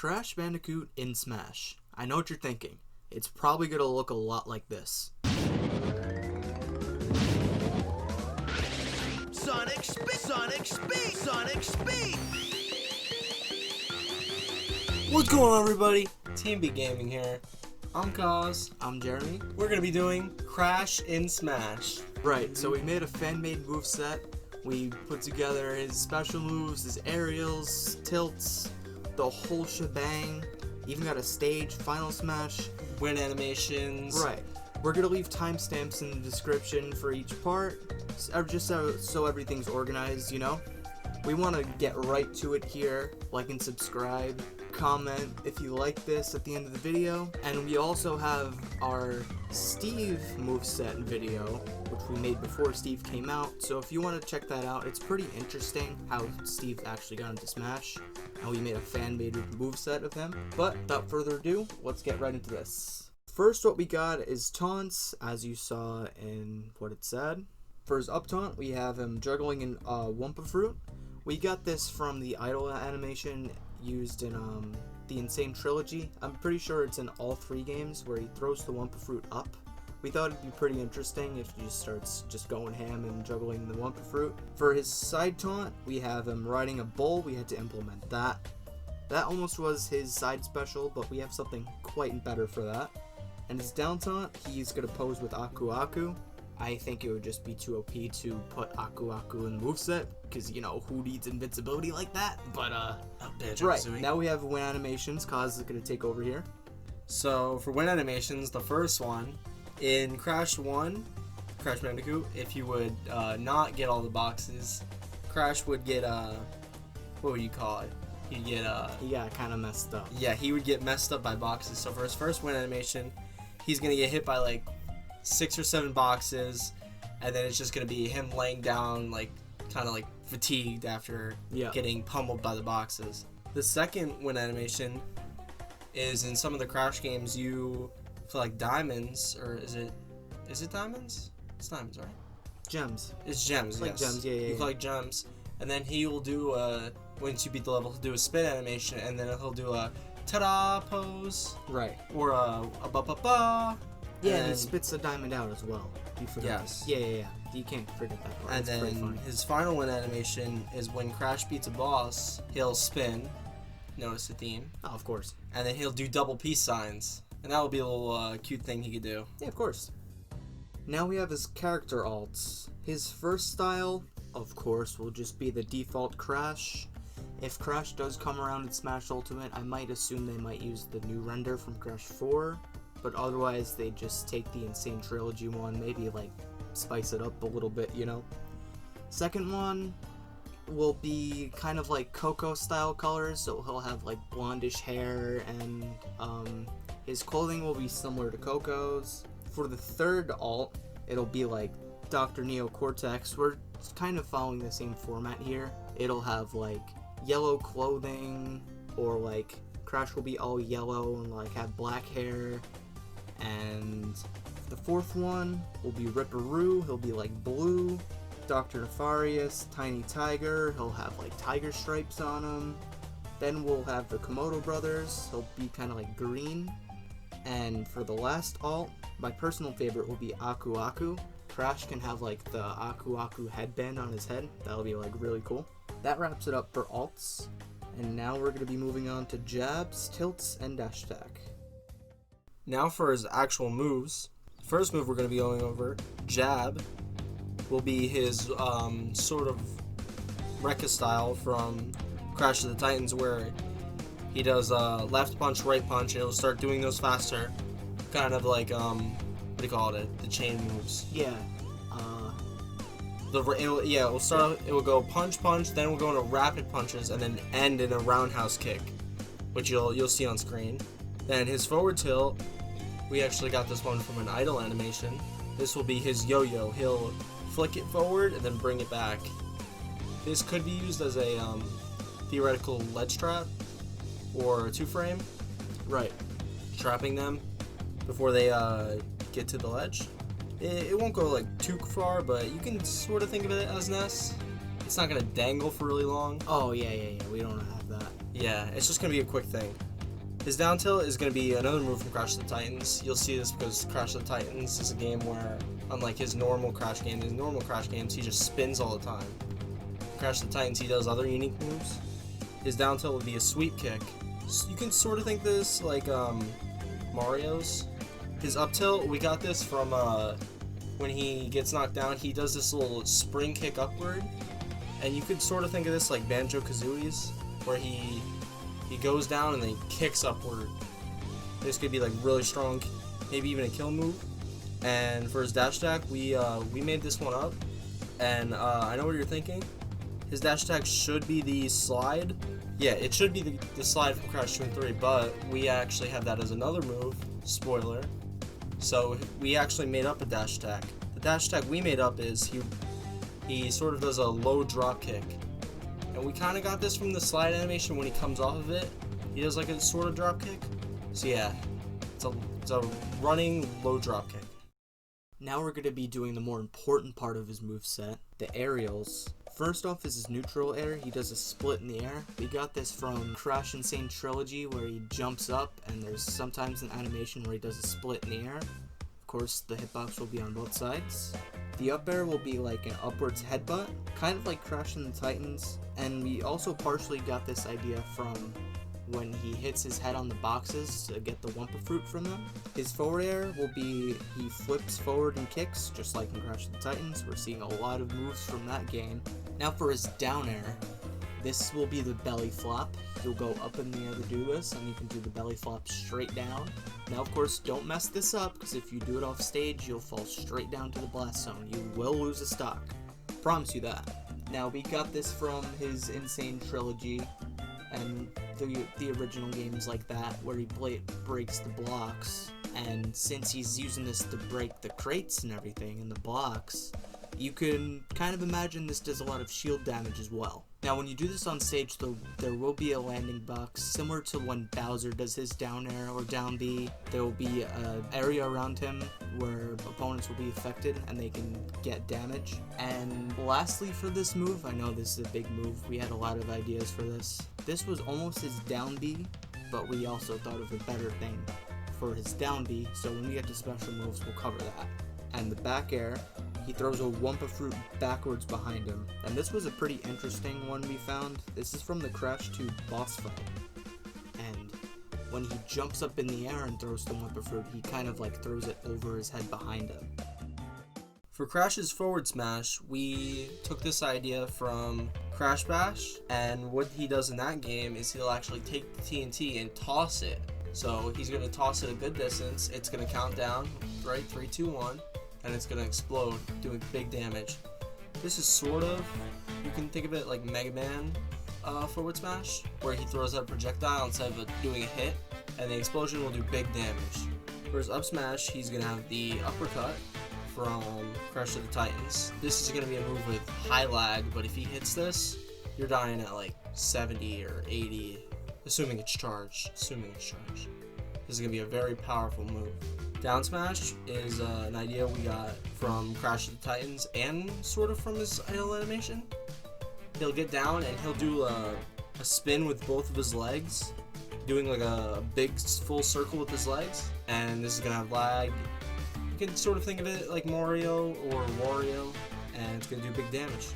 Crash Bandicoot in Smash. I know what you're thinking. It's probably going to look a lot like this. Sonic Speed! Sonic Speed! Sonic Speed! What's going on, everybody? Team B Gaming here. I'm Kaz. I'm Jeremy. We're going to be doing Crash in Smash. Right, so we made a fan-made moveset. We put together his special moves, his aerials, tilts, the whole shebang. Even got a stage, final smash. Win animations. Right. We're going to leave timestamps in the description for each part, just so everything's organized, you know? We want to get right to it here. Like and subscribe. Comment if you like this at the end of the video. And we also have our Steve moveset video, which we made before Steve came out. So if you want to check that out, it's pretty interesting how Steve actually got into Smash. And we made a fan-made moveset of him. But without further ado, let's get right into this. First, what we got is taunts, as you saw in what it said. For his up taunt, we have him juggling in Wumpa Fruit. We got this from the idle animation used in the Insane Trilogy. I'm pretty sure it's in all 3 games where he throws the Wumpa Fruit up. We thought it'd be pretty interesting if he just starts just going ham and juggling the Wumpa Fruit. For his side taunt, we have him riding a bull. We had to implement that. That almost was his side special, but we have something quite better for that. And his down taunt, he's going to pose with Aku Aku. I think it would just be too OP to put Aku Aku in the moveset, because, you know, who needs invincibility like that? But, right, now we have Win Animations. Kaz is going to take over here. So, for Win Animations, the first one, in Crash 1, Crash Bandicoot, if you would not get all the boxes, Crash would get, what would you call it? He'd get, He got kind of messed up. Yeah, he would get messed up by boxes. So, for his first Win Animation, he's going to get hit by, like, 6 or 7 boxes, and then it's just going to be him laying down, like, kind of like fatigued after getting pummeled by the boxes. The second Win Animation is in some of the Crash games you feel like diamonds, or is it diamonds? It's diamonds, right? Gems. It's gems, like yes. gems, yeah. You collect gems, and then he will do once you beat the level, he'll do a spin animation, and then he'll do a ta-da pose. Right. Or a ba-ba-ba. Yeah, and he spits the diamond out as well. You forgot. Yes. Yeah. You can't forget that part. And then his final Win animation is when Crash beats a boss, he'll spin. Notice the theme. Oh, of course. And then he'll do double peace signs. And that will be a little cute thing he could do. Yeah, of course. Now we have his character alts. His first style, of course, will just be the default Crash. If Crash does come around in Smash Ultimate, I might assume they might use the new render from Crash 4. But otherwise, they just take the Insane Trilogy one, maybe like spice it up a little bit, you know. Second one will be kind of like Coco style colors, so he'll have like blondish hair, and his clothing will be similar to Coco's. For the third alt, it'll be like Dr. Neo Cortex. We're kind of following the same format here. It'll have like yellow clothing, or like Crash will be all yellow and like have black hair. And the fourth one will be Ripperoo. He'll be like blue. Dr. Nefarious, Tiny Tiger. He'll have like tiger stripes on him. Then we'll have the Komodo brothers. He'll be kind of like green. And for the last alt, my personal favorite will be Aku Aku. Crash can have like the Aku Aku headband on his head. That'll be like really cool. That wraps it up for alts. And now we're going to be moving on to jabs, tilts, and dash attack. Now for his actual moves. The first move we're going to be going over, Jab, will be his sort of Rekka style from Crash of the Titans, where he does left punch, right punch, and he'll start doing those faster. Kind of like, what do you call it? The chain moves. Yeah. It will go punch, then we'll go into rapid punches, and then end in a roundhouse kick, which you'll see on screen. Then his forward tilt, we actually got this one from an idle animation. This will be his yo-yo. He'll flick it forward and then bring it back. This could be used as a theoretical ledge trap or 2-frame. Right. Trapping them before they get to the ledge. It won't go like too far, but you can sort of think of it as an S. It's not going to dangle for really long. Oh, yeah. We don't have that. Yeah, it's just going to be a quick thing. His down tilt is going to be another move from Crash of the Titans. You'll see this because Crash of the Titans is a game where, unlike his normal Crash games, he just spins all the time. Crash of the Titans, he does other unique moves. His down tilt would be a sweep kick. So you can sort of think this like Mario's. His up tilt, we got this from when he gets knocked down, he does this little spring kick upward. And you could sort of think of this like Banjo-Kazooie's, where he goes down and then he kicks upward. This could be like really strong, maybe even a kill move. And for his dash attack, we made this one up. And I know what you're thinking. His dash attack should be the slide. Yeah, it should be the slide from Crash 2 and 3, but we actually have that as another move. Spoiler. So we actually made up a dash attack. The dash attack we made up is he sort of does a low drop kick. And we kind of got this from the slide animation when he comes off of it. He does like a sort of drop kick. So yeah, it's a running low drop kick. Now we're going to be doing the more important part of his moveset, the aerials. First off is his neutral air. He does a split in the air. We got this from Crash Insane Trilogy, where he jumps up, and there's sometimes an animation where he does a split in the air. Of course, the hitbox will be on both sides. The up air will be like an upwards headbutt, kind of like Crash and the Titans. And we also partially got this idea from when he hits his head on the boxes to get the Wumpa Fruit from them. His forward air will be, he flips forward and kicks, just like in Crash of the Titans. We're seeing a lot of moves from that game. Now for his down air, this will be the belly flop. You'll go up in the air to do this, and you can do the belly flop straight down. Now of course, don't mess this up, because if you do it off stage, you'll fall straight down to the blast zone. You will lose a stock. Promise you that. Now we got this from his Insane Trilogy, and the original games like that, where he breaks the blocks. And since he's using this to break the crates and everything, and the blocks, you can kind of imagine this does a lot of shield damage as well. Now when you do this on stage, though, there will be a landing box, similar to when Bowser does his down air or down B. There will be an area around him where opponents will be affected and they can get damage. And lastly for this move, I know this is a big move, we had a lot of ideas for this. This was almost his down B, but we also thought of a better thing for his down B, so when we get to special moves, we'll cover that. And the back air, he throws a Wumpa Fruit backwards behind him. And this was a pretty interesting one we found. This is from the Crash 2 boss fight. And when he jumps up in the air and throws the Wumpa Fruit, he kind of like throws it over his head behind him. For Crash's forward smash, we took this idea from Crash Bash, and what he does in that game is he'll actually take the TNT and toss it. So he's going to toss it a good distance, it's going to count down, right, 3, 2, 1, and it's going to explode, doing big damage. This is sort of, you can think of it like Mega Man forward smash, where he throws out a projectile instead of doing a hit, and the explosion will do big damage. For his up smash, he's going to have the uppercut from Crash of the Titans. This is going to be a move with high lag, but if he hits this, you're dying at like 70 or 80, assuming it's charged. This is going to be a very powerful move. Down smash is an idea we got from Crash of the Titans and sort of from his idle animation. He'll get down and he'll do a spin with both of his legs, doing like a big full circle with his legs, and this is going to have lag. You can sort of think of it like Mario or Wario, and it's going to do big damage.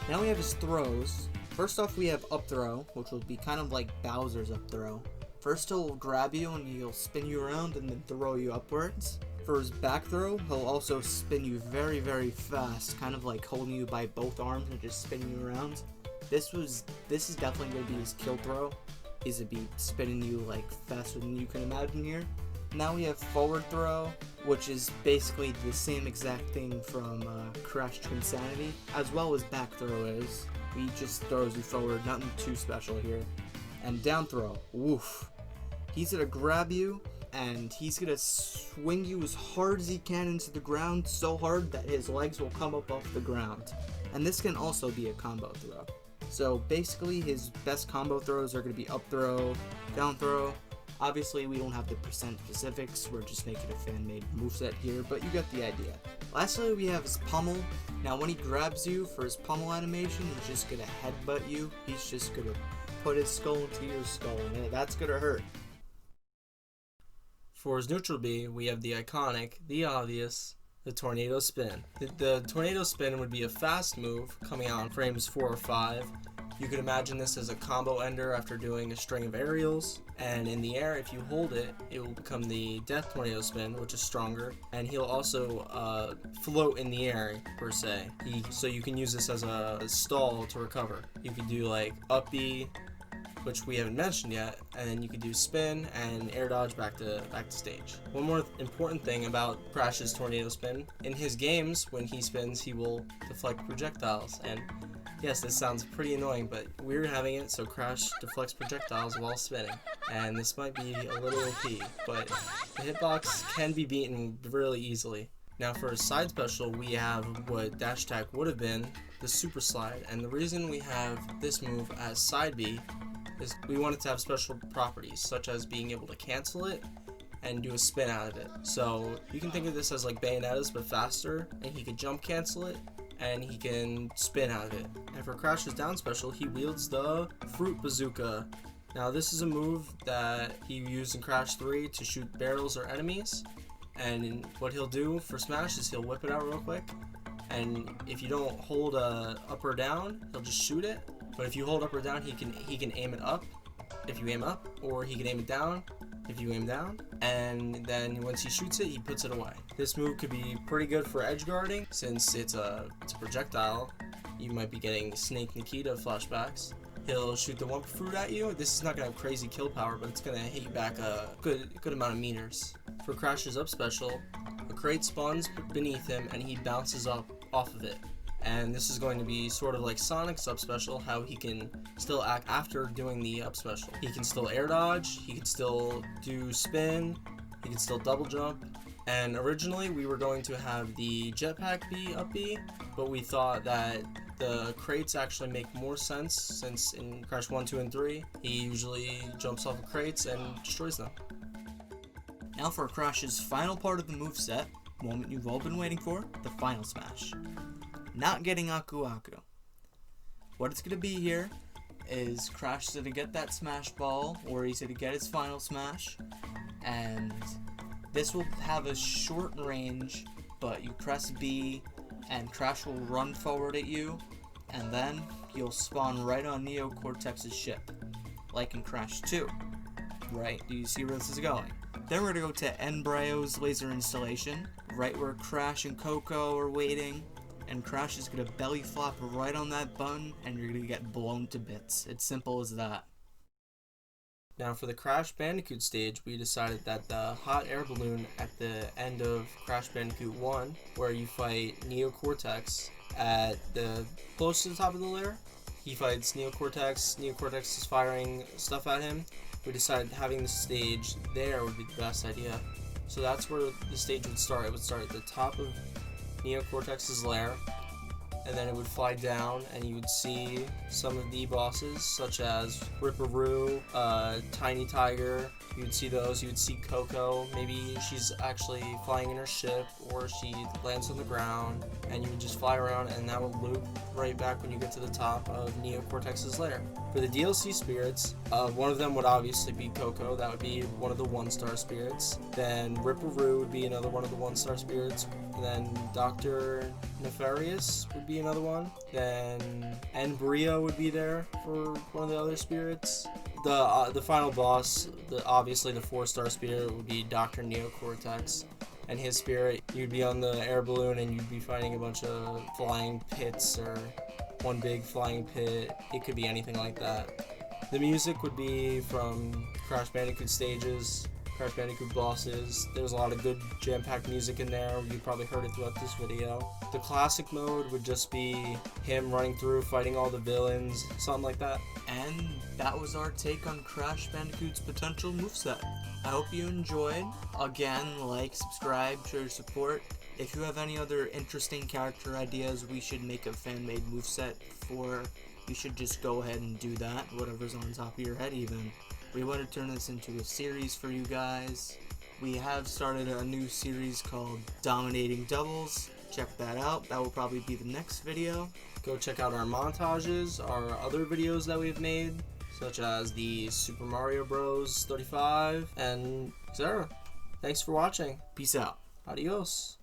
Now we have his throws. First off, we have up throw, which will be kind of like Bowser's up throw. First he'll grab you and he'll spin you around and then throw you upwards. For his back throw, he'll also spin you very, very fast, kind of like holding you by both arms and just spinning you around. This is definitely going to be his kill throw. He's going to be spinning you like faster than you can imagine here. Now we have forward throw, which is basically the same exact thing from Crash to Insanity, as well as back throw is. He just throws you forward, nothing too special here. And down throw, woof. He's gonna grab you, and he's gonna swing you as hard as he can into the ground, so hard that his legs will come up off the ground. And this can also be a combo throw. So basically his best combo throws are gonna be up throw, down throw. Obviously, we don't have the percent specifics, we're just making a fan-made moveset here, but you get the idea. Lastly, we have his pummel. Now, when he grabs you for his pummel animation, he's just gonna headbutt you. He's just gonna put his skull into your skull, and that's gonna hurt. For his neutral B, we have the iconic, the obvious, the Tornado Spin. The Tornado Spin would be a fast move coming out in frames 4 or 5. You could imagine this as a combo ender after doing a string of aerials, and in the air, if you hold it, it will become the Death Tornado Spin, which is stronger, and he'll also float in the air, per se. So you can use this as a stall to recover. You could do like up B, which we haven't mentioned yet, and then you could do spin and air dodge back to stage. One more important thing about Crash's Tornado Spin: in his games, when he spins, he will deflect projectiles, and yes, this sounds pretty annoying, but we're having it so Crash deflects projectiles while spinning, and this might be a little OP, but the hitbox can be beaten really easily. Now for a side special, we have what Dash Attack would have been, the Super Slide, and the reason we have this move as side B is we want it to have special properties, such as being able to cancel it and do a spin out of it. So you can think of this as like Bayonetta's but faster, and he can jump cancel it, and he can spin out of it. And for Crash's down special, he wields the Fruit Bazooka. Now this is a move that he used in Crash 3 to shoot barrels or enemies, and what he'll do for Smash is he'll whip it out real quick, and if you don't hold up or down, he'll just shoot it. But if you hold up or down, he can aim it up if you aim up, or he can aim it down if you aim down, and then once he shoots it, he puts it away. This move could be pretty good for edge guarding, since it's a projectile. You might be getting Snake Nikita flashbacks. He'll shoot the Wumpa Fruit at you. This is not going to have crazy kill power, but it's going to hit you back a good amount of meters. For Crash's up special, a crate spawns beneath him and he bounces up off of it. And this is going to be sort of like Sonic's up special, how he can still act after doing the up special. He can still air dodge, he can still do spin, he can still double jump. And originally we were going to have the jetpack be up B, but we thought that the crates actually make more sense, since in Crash 1, 2, and 3, he usually jumps off of crates and destroys them. Now for Crash's final part of the moveset, moment you've all been waiting for, the final smash. Not getting Aku Aku. What it's going to be here is Crash is going to get that smash ball, or he's going to get his final smash, and this will have a short range, but you press B and Crash will run forward at you, and then you'll spawn right on Neo Cortex's ship, like in Crash 2. Right? Do you see where this is going? Then we're going to go to Embryo's laser installation, right where Crash and Coco are waiting, and Crash is going to belly flop right on that button, and you're going to get blown to bits. It's simple as that. Now for the Crash Bandicoot stage, we decided that the hot air balloon at the end of Crash Bandicoot 1, where you fight Neo Cortex at the close to the top of the layer, he fights Neo Cortex is firing stuff at him. We decided having the stage there would be the best idea. So that's where the stage would start. It would start at the top of Neo Cortex's lair, and then it would fly down, and you would see some of the bosses, such as Ripperoo, Tiny Tiger. You would see those. You would see Coco. Maybe she's actually flying in her ship, or she lands on the ground, and you would just fly around, and that would loop right back when you get to the top of Neo Cortex's lair. For the DLC spirits, one of them would obviously be Coco. That would be one of the 1-star spirits. Then Ripperoo would be another one of the 1-star spirits. Then Dr. Nefarious would be another one. Then Brio would be there for one of the other spirits. The final boss, obviously the 4-star spirit, would be Dr. Neo Cortex. And his spirit, you'd be on the air balloon and you'd be fighting a bunch of flying pits, or one big flying pit. It could be anything like that. The music would be from Crash Bandicoot stages, Crash Bandicoot bosses. There's a lot of good jam-packed music in there. You probably heard it throughout this video. The classic mode would just be him running through, fighting all the villains, something like that. And that was our take on Crash Bandicoot's potential moveset. I hope you enjoyed. Again, like, subscribe, show your support. If you have any other interesting character ideas we should make a fan-made moveset for, you should just go ahead and do that, whatever's on top of your head even. We want to turn this into a series for you guys. We have started a new series called Dominating Doubles. Check that out. That will probably be the next video. Go check out our montages, our other videos that we've made, such as the Super Mario Bros. 35 and etc. Thanks for watching. Peace out. Adios.